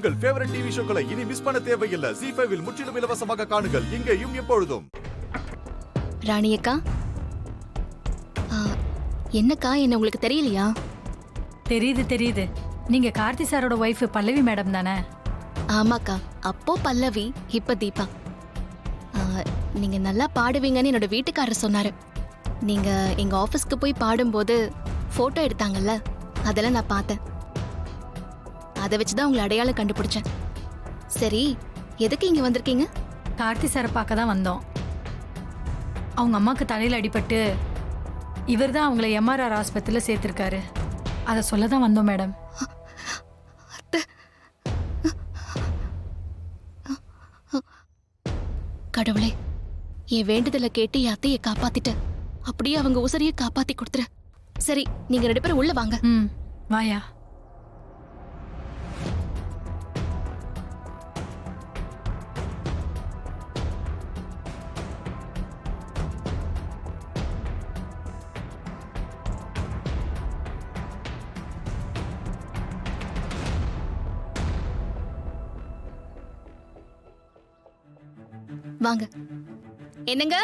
உங்கள் favourite TV ஷோக்களை இனி miss பண்ண தேவையில்லை. ZEE5 இல் முற்றிலும் இலவசமாக காணுங்கள். இங்கேயும் எப்பொழுதும். ராணி அக்கா, என்னக்கா, என்ன உங்களுக்கு தெரியலையா? தெரியுது. நீங்க கார்த்தி சாரோட ஒய்ஃப் பல்லவி மேடம் தானே? ஆமாக்கா, அப்போ பல்லவி, இப்ப தீபா. நீங்க நல்லா பாடுவீங்கன்னு என்னோட வீட்டுக்காரர் சொன்னாரு. நீங்க எங்க ஆபீஸ்க்கு போய் பாடும்போது போட்டோ எடுத்தாங்கல்ல, அதெல்லாம் நான் பார்த்தேன். அதை வச்சுதான் உங்களை அடையாளம் கண்டுபிடிச்சேன். சரி, எதுக்கு இங்க வந்திருக்கீங்க? கார்த்தி சாரை பார்க்க தான் வந்தோம். அவங்க அம்மாக்கு தலையில் அடிபட்டு இவர் தான் அவங்கள MRR ஆஸ்பத்திரியில் சேர்த்திருக்காரு. அதை சொல்ல தான் வந்தோம் மேடம். கடவுளே, என் வேண்டுதலை கேட்டு என் அத்தையை காப்பாத்திட்ட. அப்படியே அவங்க உசரியை காப்பாத்தி கொடுத்துரு. சரி, நீங்க 2 பேரும் உள்ள வாங்க. வாயா. வாங்க. என்னங்க?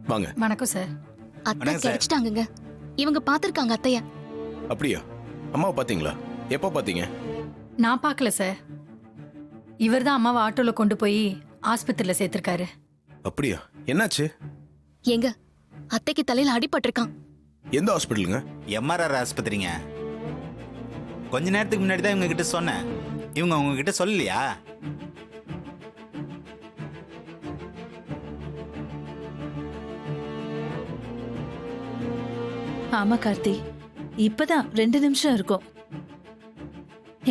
வாங்க. வணக்கம் சார். அத்தை கிடைச்சிட்டாங்க. இவங்க பாத்திருக்காங்க அத்தைய. அப்படியா? அம்மாவை பாத்தீங்களா? எப்போ பாத்தீங்க? நான் பார்க்கல சார். இவர் தான் அம்மாவை ஆட்டோல கொண்டு போய் ஆஸ்பத்திரியில சேர்த்திருக்காரு. அப்படியா? என்னாச்சு? எங்க அத்தைக்கு தலையில அடிபட்டிருக்கான். எந்த ஹாஸ்பிட்டலுங்க? MRR ஆஸ்பத்திரிங்க. கொஞ்ச நேரத்துக்கு முன்னாடி தான் இவங்க கிட்ட சொன்னேன். இவங்க உங்ககிட்ட சொல்லலையா? ஆமா கார்த்தி, இப்பதான் 2 நிமிஷம் இருக்கும்.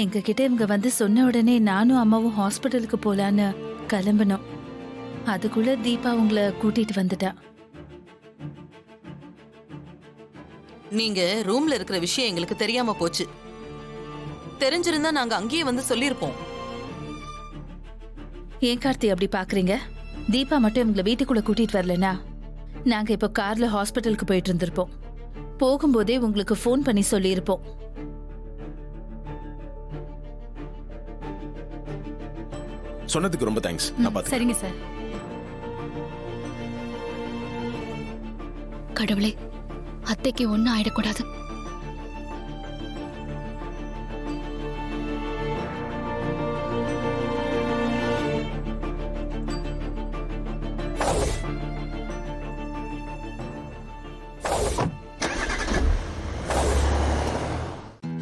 எங்க கிட்ட இவங்க வந்து சொன்ன உடனே நானும் அம்மாவும் ஹாஸ்பிட்டலுக்கு போலான்னு கிளம்பினோம். அதுக்குள்ள தீபா உங்களை கூட்டிட்டு வந்துட்டா. நீங்க ரூம்ல இருக்கிற விஷயம் எங்களுக்கு தெரியாம போச்சு. தெரிஞ்சிருந்தா நாங்க அங்கேயே வந்து சொல்லிருப்போம். ஏன் கார்த்தி அப்படி பாக்குறீங்க? தீபா மட்டும் இவங்களை வீட்டுக்குள்ள கூட்டிட்டு வரலனா நாங்க இப்போ கார்ல ஹாஸ்பிட்டலுக்கு போயிட்டு இருந்திருப்போம். போகும்போதே உங்களுக்கு ஃபோன் பண்ணி சொல்லியிருப்போம். சொன்னதுக்கு ரொம்ப தேங்க்ஸ். நான் பாத்துக்கிறேன். சரிங்க சார். கடவுளே, அத்தைக்கு ஒன்னும் ஆயிடக்கூடாது.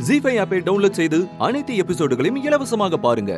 ZEE5 ஆப்பை டவுன்லோட் செய்து அனைத்து எபிசோடுகளையும் இலவசமாக பாருங்க.